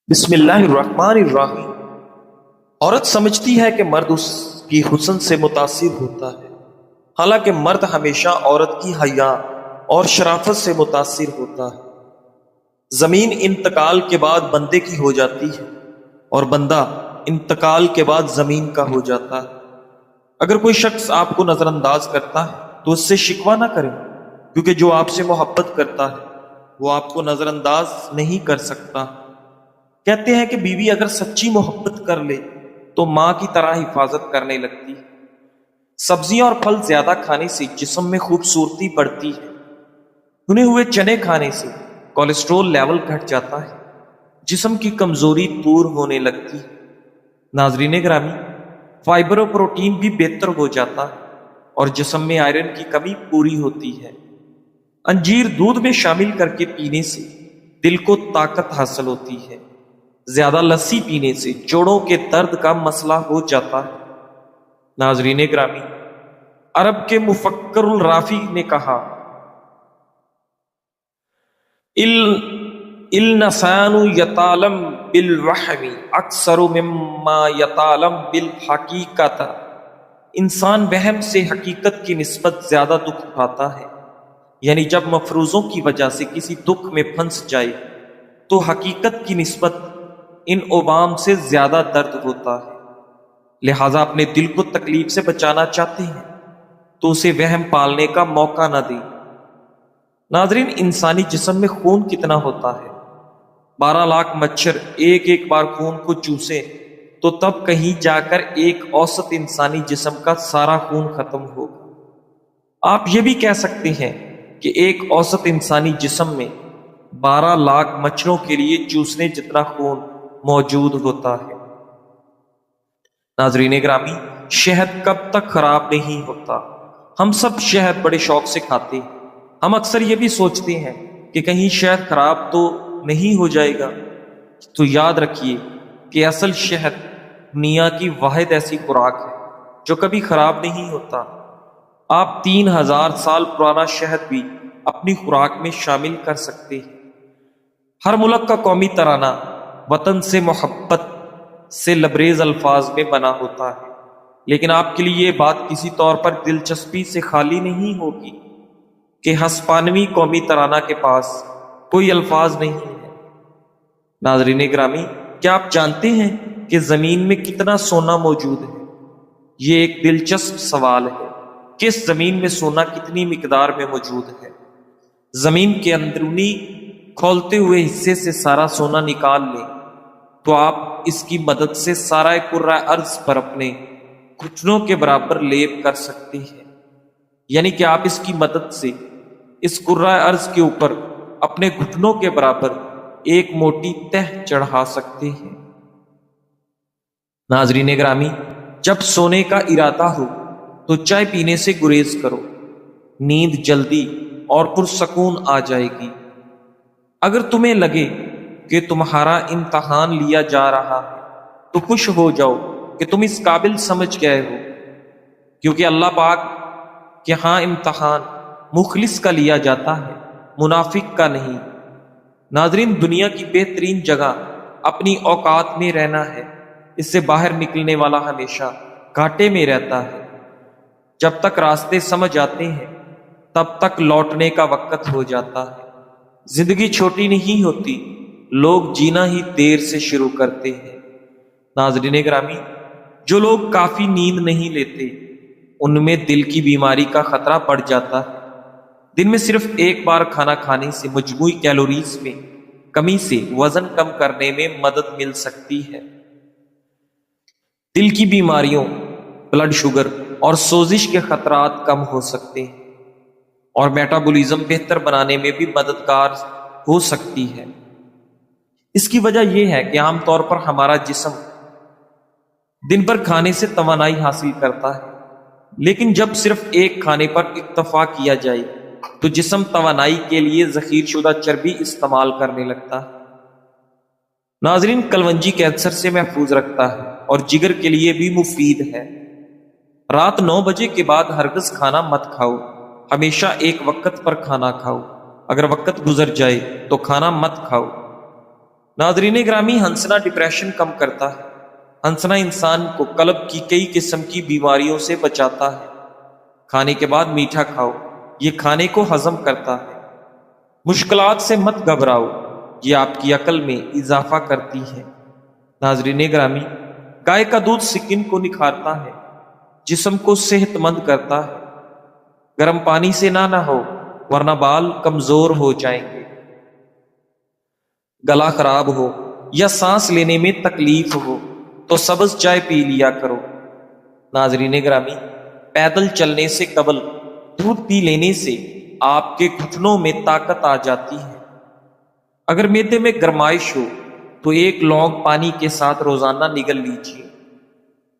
بسم اللہ الرحمن الرحیم۔ عورت سمجھتی ہے کہ مرد اس کی حسن سے متاثر ہوتا ہے، حالانکہ مرد ہمیشہ عورت کی حیا اور شرافت سے متاثر ہوتا ہے۔ زمین انتقال کے بعد بندے کی ہو جاتی ہے اور بندہ انتقال کے بعد زمین کا ہو جاتا ہے۔ اگر کوئی شخص آپ کو نظر انداز کرتا ہے تو اس سے شکوہ نہ کریں، کیونکہ جو آپ سے محبت کرتا ہے وہ آپ کو نظر انداز نہیں کر سکتا۔ کہتے ہیں کہ بیوی اگر سچی محبت کر لے تو ماں کی طرح حفاظت کرنے لگتی ہے۔ سبزیاں اور پھل زیادہ کھانے سے جسم میں خوبصورتی بڑھتی ہے۔ بھنے ہوئے چنے کھانے سے کولیسٹرول لیول گھٹ جاتا ہے، جسم کی کمزوری دور ہونے لگتی ہے۔ ناظرین گرامی، فائبر اور پروٹین بھی بہتر ہو جاتا ہے اور جسم میں آئرن کی کمی پوری ہوتی ہے۔ انجیر دودھ میں شامل کر کے پینے سے دل کو طاقت حاصل ہوتی ہے۔ زیادہ لسی پینے سے جوڑوں کے درد کا مسئلہ ہو جاتا ہے۔ ناظرین گرامی، عرب کے مفکر الرافی نے کہا، الانسان یتعلم بالوہم اکثر مما یتعلم بالحقیقت۔ انسان وہم سے حقیقت کی نسبت زیادہ دکھ اٹھاتا ہے، یعنی جب مفروضوں کی وجہ سے کسی دکھ میں پھنس جائے تو حقیقت کی نسبت ان اوہام سے زیادہ درد ہوتا ہے۔ لہذا اپنے دل کو تکلیف سے بچانا چاہتے ہیں تو اسے وہم پالنے کا موقع نہ دیں۔ ناظرین، انسانی جسم میں خون کتنا ہوتا ہے؟ 12 لاکھ مچھر ایک بار خون کو چوسیں تو تب کہیں جا کر ایک اوسط انسانی جسم کا سارا خون ختم ہوگا۔ آپ یہ بھی کہہ سکتے ہیں کہ ایک اوسط انسانی جسم میں 12 لاکھ مچھروں کے لیے چوسنے جتنا خون موجود ہوتا ہے۔ ناظرین گرامی، شہد کب تک خراب نہیں ہوتا؟ ہم سب شہد بڑے شوق سے کھاتے ہیں۔ ہم اکثر یہ بھی سوچتے ہیں کہ کہیں شہد خراب تو نہیں ہو جائے گا۔ تو یاد رکھیے کہ اصل شہد دنیا کی واحد ایسی خوراک ہے جو کبھی خراب نہیں ہوتا۔ آپ 3000 سال پرانا شہد بھی اپنی خوراک میں شامل کر سکتے ہیں۔ ہر ملک کا قومی ترانہ وطن سے محبت سے لبریز الفاظ میں بنا ہوتا ہے، لیکن آپ کے لیے یہ بات کسی طور پر دلچسپی سے خالی نہیں ہوگی کہ ہسپانوی قومی ترانہ کے پاس کوئی الفاظ نہیں ہے۔ ناظرین گرامی، کیا آپ جانتے ہیں کہ زمین میں کتنا سونا موجود ہے؟ یہ ایک دلچسپ سوال ہے۔ کس زمین میں سونا کتنی مقدار میں موجود ہے؟ زمین کے اندرونی کھولتے ہوئے حصے سے سارا سونا نکال لیں تو آپ اس کی مدد سے سارا کرۂ ارض پر اپنے گھٹنوں کے برابر لیپ کر سکتے ہیں، یعنی کہ آپ اس کی مدد سے اس کرۂ ارض کے اوپر اپنے گھٹنوں کے برابر ایک موٹی تہ چڑھا سکتے ہیں۔ ناظرین گرامی، جب سونے کا ارادہ ہو تو چائے پینے سے گریز کرو، نیند جلدی اور پرسکون آ جائے گی۔ اگر تمہیں لگے کہ تمہارا امتحان لیا جا رہا ہے تو خوش ہو جاؤ کہ تم اس قابل سمجھ گئے ہو، کیونکہ اللہ پاک کے ہاں امتحان مخلص کا لیا جاتا ہے، منافق کا نہیں۔ ناظرین، دنیا کی بہترین جگہ اپنی اوقات میں رہنا ہے۔ اس سے باہر نکلنے والا ہمیشہ گھاٹے میں رہتا ہے۔ جب تک راستے سمجھ آتے ہیں تب تک لوٹنے کا وقت ہو جاتا ہے۔ زندگی چھوٹی نہیں ہوتی، لوگ جینا ہی دیر سے شروع کرتے ہیں۔ ناظرین گرامی، جو لوگ کافی نیند نہیں لیتے ان میں دل کی بیماری کا خطرہ بڑھ جاتا ہے۔ دن میں صرف ایک بار کھانا کھانے سے مجموعی کیلوریز میں کمی سے وزن کم کرنے میں مدد مل سکتی ہے۔ دل کی بیماریوں، بلڈ شوگر اور سوزش کے خطرات کم ہو سکتے ہیں اور میٹابولزم بہتر بنانے میں بھی مددگار ہو سکتی ہے۔ اس کی وجہ یہ ہے کہ عام طور پر ہمارا جسم دن بھر کھانے سے توانائی حاصل کرتا ہے، لیکن جب صرف ایک کھانے پر اکتفا کیا جائے تو جسم توانائی کے لیے ذخیرہ شدہ چربی استعمال کرنے لگتا ہے۔ ناظرین، کلونجی کینسر سے محفوظ رکھتا ہے اور جگر کے لیے بھی مفید ہے۔ رات 9 بجے کے بعد ہرگز کھانا مت کھاؤ، ہمیشہ ایک وقت پر کھانا کھاؤ۔ اگر وقت گزر جائے تو کھانا مت کھاؤ۔ ناظرین گرامی، ہنسنا ڈپریشن کم کرتا ہے۔ ہنسنا انسان کو قلب کی کئی قسم کی بیماریوں سے بچاتا ہے۔ کھانے کے بعد میٹھا کھاؤ، یہ کھانے کو ہضم کرتا ہے۔ مشکلات سے مت گھبراؤ، یہ آپ کی عقل میں اضافہ کرتی ہے۔ ناظرین گرامی، گائے کا دودھ سکن کو نکھارتا ہے، جسم کو صحت مند کرتا ہے۔ گرم پانی سے نہ نہاؤ ورنہ بال کمزور ہو جائیں گے۔ گلا خراب ہو یا سانس لینے میں تکلیف ہو تو سبز چائے پی لیا کرو۔ ناظرین گرامی، پیدل چلنے سے قبل دودھ پی لینے سے آپ کے گھٹنوں میں طاقت آ جاتی ہے۔ اگر معدے میں گرمائش ہو تو ایک لونگ پانی کے ساتھ روزانہ نگل لیجیے۔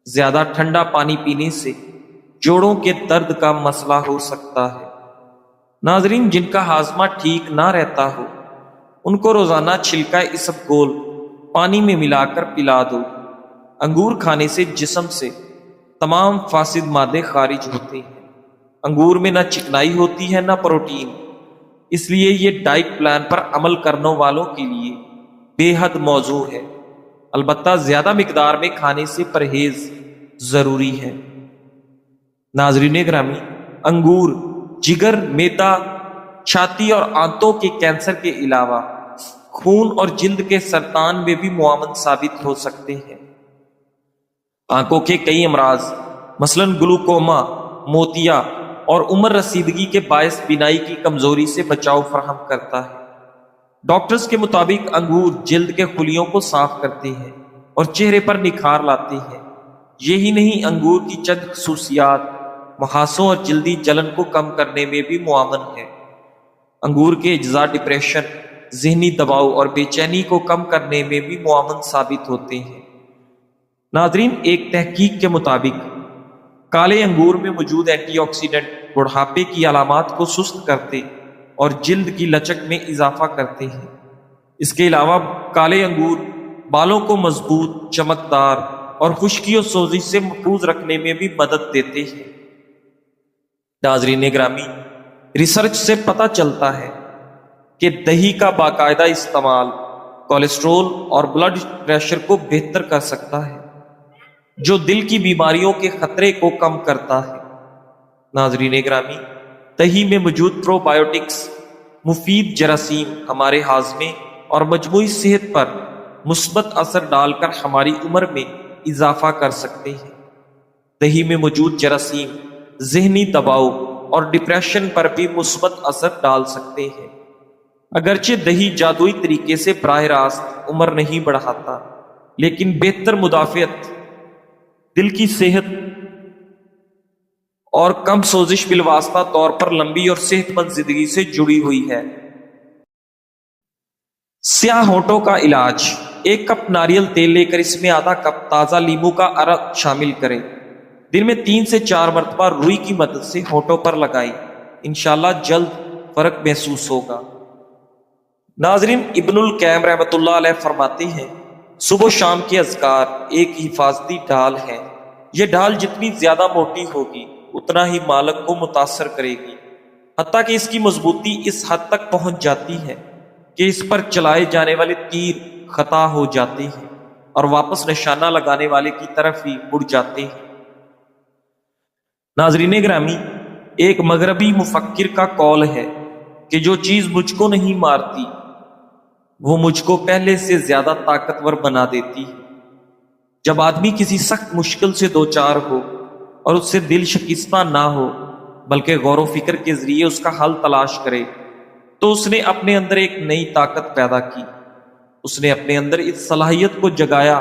زیادہ ٹھنڈا پانی پینے سے جوڑوں کے درد کا مسئلہ ہو سکتا ہے۔ ناظرین، جن کا ہاضمہ ٹھیک نہ رہتا ہو ان کو روزانہ چھلکا اسبگول پانی میں ملا کر پلا دو۔ انگور کھانے سے جسم سے تمام فاسد مادے خارج ہوتے ہیں۔ انگور میں نہ چکنائی ہوتی ہے نہ پروٹین، اس لیے یہ ڈائٹ پلان پر عمل کرنے والوں کے لیے بے حد موزوں ہے۔ البتہ زیادہ مقدار میں کھانے سے پرہیز ضروری ہے۔ ناظرین گرامی، انگور جگر، معدہ، چھاتی اور آنتوں کے کینسر کے علاوہ خون اور جلد کے سرطان میں بھی معاون ثابت ہو سکتے ہیں۔ آنکھوں کے کئی امراض مثلاً گلوکوما، موتیا اور عمر رسیدگی کے باعث بینائی کی کمزوری سے بچاؤ فراہم کرتا ہے۔ ڈاکٹرز کے مطابق انگور جلد کے خلیوں کو صاف کرتے ہیں اور چہرے پر نکھار لاتے ہیں۔ یہی نہیں، انگور کی چند خصوصیات محاسوں اور جلدی جلن کو کم کرنے میں بھی معاون ہے۔ انگور کے اجزاء ڈپریشن، ذہنی دباؤ اور بے چینی کو کم کرنے میں بھی معاون ثابت ہوتے ہیں۔ ناظرین، ایک تحقیق کے مطابق کالے انگور میں موجود اینٹی آکسیڈنٹ بڑھاپے کی علامات کو سست کرتے اور جلد کی لچک میں اضافہ کرتے ہیں۔ اس کے علاوہ کالے انگور بالوں کو مضبوط، چمکدار اور خشکی و سوزش سے محفوظ رکھنے میں بھی مدد دیتے ہیں۔ ناظرین گرامی، ریسرچ سے پتہ چلتا ہے کہ دہی کا باقاعدہ استعمال کولیسٹرول اور بلڈ پریشر کو بہتر کر سکتا ہے، جو دل کی بیماریوں کے خطرے کو کم کرتا ہے۔ ناظرین گرامی، دہی میں موجود پرو بایوٹکس مفید جراثیم ہمارے ہاضمے اور مجموعی صحت پر مثبت اثر ڈال کر ہماری عمر میں اضافہ کر سکتے ہیں۔ دہی میں موجود جراثیم ذہنی دباؤ اور ڈپریشن پر بھی مثبت اثر ڈال سکتے ہیں۔ اگرچہ دہی جادوئی طریقے سے براہ راست عمر نہیں بڑھاتا، لیکن بہتر مدافعت، دل کی صحت اور کم سوزش بالواسطہ طور پر لمبی اور صحت مند زندگی سے جڑی ہوئی ہے۔ سیاہ ہونٹوں کا علاج: ایک کپ ناریل تیل لے کر اس میں آدھا کپ تازہ لیموں کا عرق شامل کریں۔ دن میں 3 سے 4 مرتبہ روئی کی مدد سے ہونٹوں پر لگائیں، انشاءاللہ جلد فرق محسوس ہوگا۔ ناظرین، ابن القیم رحمۃ اللہ علیہ فرماتے ہیں، صبح و شام کے اذکار ایک حفاظتی ڈھال ہے۔ یہ ڈھال جتنی زیادہ موٹی ہوگی اتنا ہی مالک کو متاثر کرے گی، حتیٰ کہ اس کی مضبوطی اس حد تک پہنچ جاتی ہے کہ اس پر چلائے جانے والے تیر خطا ہو جاتے ہیں اور واپس نشانہ لگانے والے کی طرف ہی مڑ جاتے ہیں۔ ناظرین گرامی، ایک مغربی مفکر کا قول ہے کہ جو چیز مجھ کو نہیں مارتی وہ مجھ کو پہلے سے زیادہ طاقتور بنا دیتی ہے۔ جب آدمی کسی سخت مشکل سے دوچار ہو اور اس سے دل شکستہ نہ ہو بلکہ غور و فکر کے ذریعے اس کا حل تلاش کرے تو اس نے اپنے اندر ایک نئی طاقت پیدا کی۔ اس نے اپنے اندر اس صلاحیت کو جگایا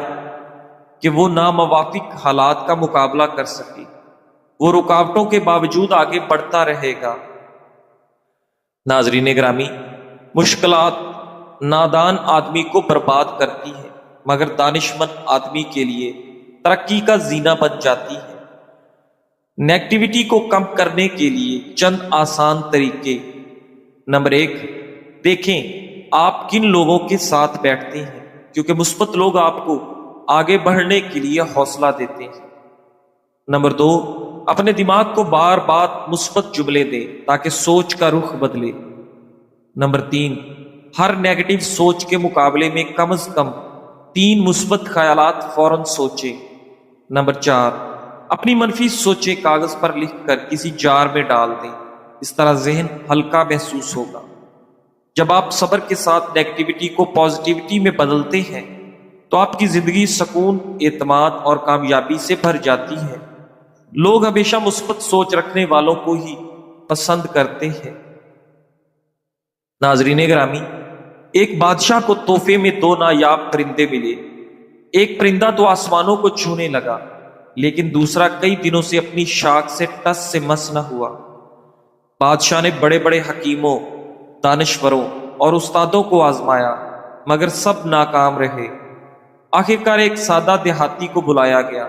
کہ وہ ناموافق حالات کا مقابلہ کر سکے، وہ رکاوٹوں کے باوجود آگے بڑھتا رہے گا۔ ناظرین گرامی، مشکلات نادان آدمی کو برباد کرتی ہے مگر دانشمند آدمی کے لیے ترقی کا زینہ بن جاتی ہے۔ نیگیٹیوٹی کو کم کرنے کے لیے چند آسان طریقے۔ نمبر 1، دیکھیں آپ کن لوگوں کے ساتھ بیٹھتے ہیں، کیونکہ مثبت لوگ آپ کو آگے بڑھنے کے لیے حوصلہ دیتے ہیں۔ نمبر 2، اپنے دماغ کو بار بار مثبت جملے دیں تاکہ سوچ کا رخ بدلے۔ نمبر 3، ہر نیگیٹو سوچ کے مقابلے میں کم از کم 3 مثبت خیالات فوراً سوچیں۔ نمبر 4، اپنی منفی سوچیں کاغذ پر لکھ کر کسی جار میں ڈال دیں، اس طرح ذہن ہلکا محسوس ہوگا۔ جب آپ صبر کے ساتھ نیگیٹیوٹی کو پازیٹیوٹی میں بدلتے ہیں تو آپ کی زندگی سکون، اعتماد اور کامیابی سے بھر جاتی ہے۔ لوگ ہمیشہ مثبت سوچ رکھنے والوں کو ہی پسند کرتے ہیں۔ ناظرین گرامی، ایک بادشاہ کو تحفے میں 2 نایاب پرندے ملے۔ ایک پرندہ تو آسمانوں کو چھونے لگا، لیکن دوسرا کئی دنوں سے اپنی شاخ سے ٹس سے مس نہ ہوا۔ بادشاہ نے بڑے بڑے حکیموں، دانشوروں اور استادوں کو آزمایا، مگر سب ناکام رہے۔ آخرکار ایک سادہ دیہاتی کو بلایا گیا۔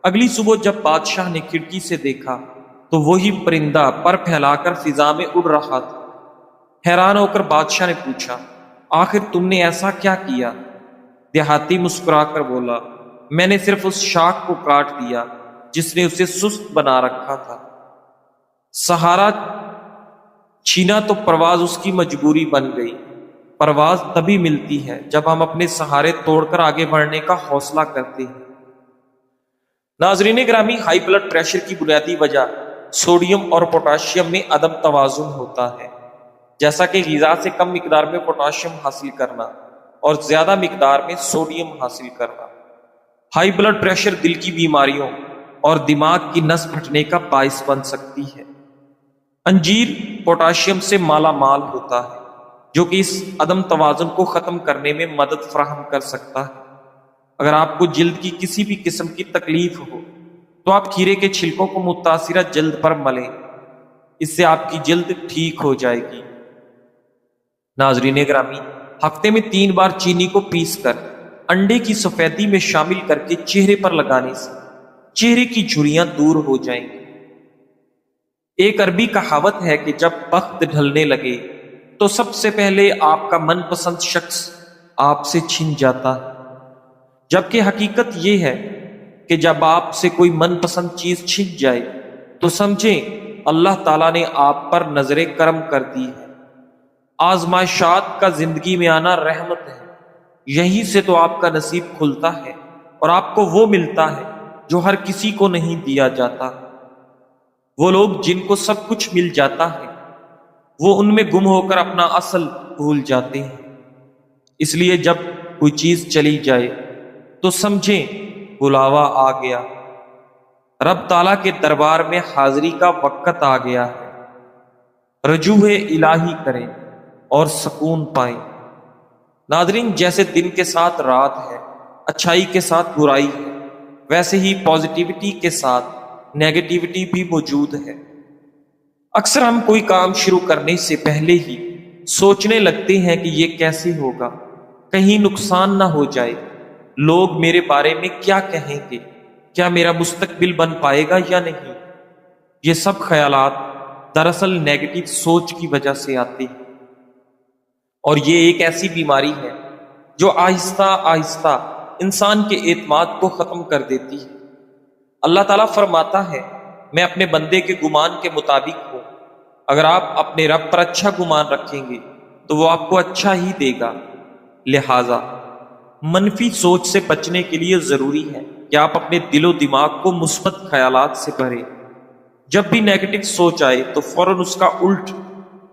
اگلی صبح جب بادشاہ نے کھڑکی سے دیکھا تو وہی پرندہ پر پھیلا کر فضا میں اڑ رہا تھا۔ حیران ہو کر بادشاہ نے پوچھا، آخر تم نے ایسا کیا کیا؟ دیہاتی مسکرا کر بولا، میں نے صرف اس شاخ کو کاٹ دیا جس نے اسے سست بنا رکھا تھا۔ سہارا چھینا تو پرواز اس کی مجبوری بن گئی۔ پرواز تبھی ملتی ہے جب ہم اپنے سہارے توڑ کر آگے بڑھنے کا حوصلہ کرتے ہیں۔ ناظرین گرامی، ہائی بلڈ پریشر کی بنیادی وجہ سوڈیم اور پوٹاشیم میں عدم توازن ہوتا ہے۔ جیسا کہ غذا سے کم مقدار میں پوٹاشیم حاصل کرنا اور زیادہ مقدار میں سوڈیم حاصل کرنا۔ ہائی بلڈ پریشر دل کی بیماریوں اور دماغ کی نس پھٹنے کا باعث بن سکتی ہے۔ انجیر پوٹاشیم سے مالا مال ہوتا ہے، جو کہ اس عدم توازن کو ختم کرنے میں مدد فراہم کر سکتا ہے۔ اگر آپ کو جلد کی کسی بھی قسم کی تکلیف ہو تو آپ کھیرے کے چھلکوں کو متاثرہ جلد پر ملیں، اس سے آپ کی جلد ٹھیک ہو جائے گی۔ ناظرین گرامی، ہفتے میں 3 بار چینی کو پیس کر انڈے کی سفیدی میں شامل کر کے چہرے پر لگانے سے چہرے کی جھریاں دور ہو جائیں گی۔ ایک عربی کہاوت ہے کہ جب بخت ڈھلنے لگے تو سب سے پہلے آپ کا من پسند شخص آپ سے چھن جاتا ہے، جبکہ حقیقت یہ ہے کہ جب آپ سے کوئی من پسند چیز چھن جائے تو سمجھیں اللہ تعالیٰ نے آپ پر نظر کرم کر دی ہے۔ آزمائشات کا زندگی میں آنا رحمت ہے، یہیں سے تو آپ کا نصیب کھلتا ہے اور آپ کو وہ ملتا ہے جو ہر کسی کو نہیں دیا جاتا۔ وہ لوگ جن کو سب کچھ مل جاتا ہے وہ ان میں گم ہو کر اپنا اصل بھول جاتے ہیں۔ اس لیے جب کوئی چیز چلی جائے تو سمجھیں بلاوا آ گیا، رب تعالیٰ کے دربار میں حاضری کا وقت آ گیا ہے۔ رجوع الہی کریں اور سکون پائیں۔ ناظرین، جیسے دن کے ساتھ رات ہے، اچھائی کے ساتھ برائی ہے، ویسے ہی پازیٹیوٹی کے ساتھ نیگیٹیوٹی بھی موجود ہے۔ اکثر ہم کوئی کام شروع کرنے سے پہلے ہی سوچنے لگتے ہیں کہ یہ کیسے ہوگا، کہیں نقصان نہ ہو جائے، لوگ میرے بارے میں کیا کہیں گے، کیا میرا مستقبل بن پائے گا یا نہیں۔ یہ سب خیالات دراصل نیگیٹو سوچ کی وجہ سے آتے ہیں، اور یہ ایک ایسی بیماری ہے جو آہستہ آہستہ انسان کے اعتماد کو ختم کر دیتی ہے۔ اللہ تعالیٰ فرماتا ہے، میں اپنے بندے کے گمان کے مطابق ہوں۔ اگر آپ اپنے رب پر اچھا گمان رکھیں گے تو وہ آپ کو اچھا ہی دے گا۔ لہذا منفی سوچ سے بچنے کے لیے ضروری ہے کہ آپ اپنے دل و دماغ کو مثبت خیالات سے بھریں۔ جب بھی نیگیٹو سوچ آئے تو فوراً اس کا الٹ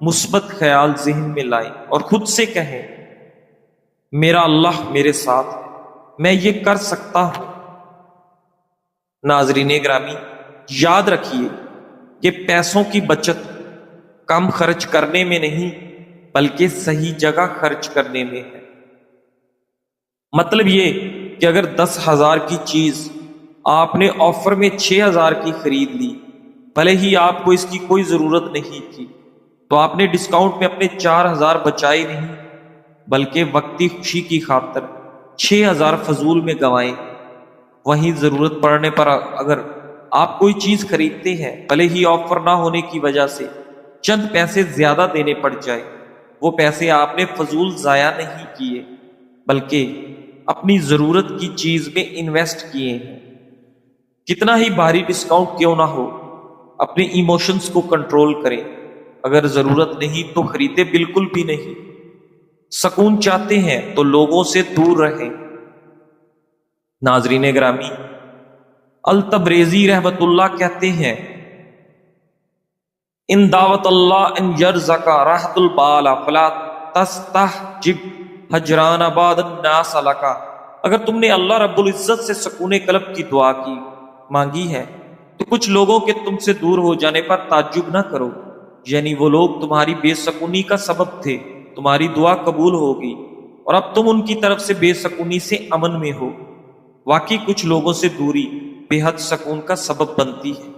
مثبت خیال ذہن میں لائیں اور خود سے کہیں، میرا اللہ میرے ساتھ ہے، میں یہ کر سکتا ہوں۔ ناظرین گرامی، یاد رکھیے کہ پیسوں کی بچت کم خرچ کرنے میں نہیں بلکہ صحیح جگہ خرچ کرنے میں ہے۔ مطلب یہ کہ اگر 10,000 کی چیز آپ نے آفر میں 6,000 کی خرید لی، بھلے ہی آپ کو اس کی کوئی ضرورت نہیں تھی، تو آپ نے ڈسکاؤنٹ میں اپنے 4,000 بچائے نہیں بلکہ وقتی خوشی کی خاطر 6,000 فضول میں گنوائے۔ وہیں ضرورت پڑنے پر اگر آپ کوئی چیز خریدتے ہیں، بھلے ہی آفر نہ ہونے کی وجہ سے چند پیسے زیادہ دینے پڑ جائے، وہ پیسے آپ نے فضول ضائع نہیں کیے بلکہ اپنی ضرورت کی چیز میں انویسٹ کیے ہیں۔ کتنا ہی بھاری ڈسکاؤنٹ کیوں نہ ہو، اپنے ایموشنز کو کنٹرول کریں۔ اگر ضرورت نہیں تو خریدے بالکل بھی نہیں۔ سکون چاہتے ہیں تو لوگوں سے دور رہیں۔ ناظرین گرامی، التبریزی رحمت اللہ کہتے ہیں، ان دعوت اللہ ان یرزق راحت البال فلا تستحجب حجران بعد الناس لک۔ اگر تم نے اللہ رب العزت سے سکون قلب کی دعا کی مانگی ہے تو کچھ لوگوں کے تم سے دور ہو جانے پر تعجب نہ کرو، یعنی وہ لوگ تمہاری بے سکونی کا سبب تھے، تمہاری دعا قبول ہوگی اور اب تم ان کی طرف سے بے سکونی سے امن میں ہو۔ واقعی کچھ لوگوں سے دوری بے حد سکون کا سبب بنتی ہے،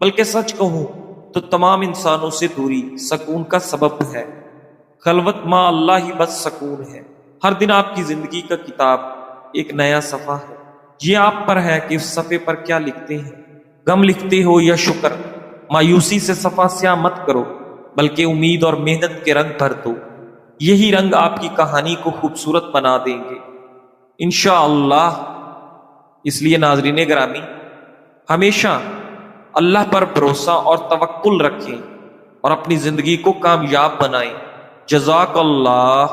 بلکہ سچ کہوں تو تمام انسانوں سے دوری سکون کا سبب ہے۔ خلوت مع اللہ ہی بس سکون ہے۔ ہر دن آپ کی زندگی کا کتاب ایک نیا صفحہ ہے، یہ آپ پر ہے کہ اس صفحے پر کیا لکھتے ہیں۔ غم لکھتے ہو یا شکر، مایوسی سے صفحہ سیاہ مت کرو بلکہ امید اور محنت کے رنگ بھر دو، یہی رنگ آپ کی کہانی کو خوبصورت بنا دیں گے انشاءاللہ۔ اس لیے ناظرین گرامی، ہمیشہ اللہ پر بھروسہ اور توکل رکھیں اور اپنی زندگی کو کامیاب بنائیں۔ جزاک اللہ۔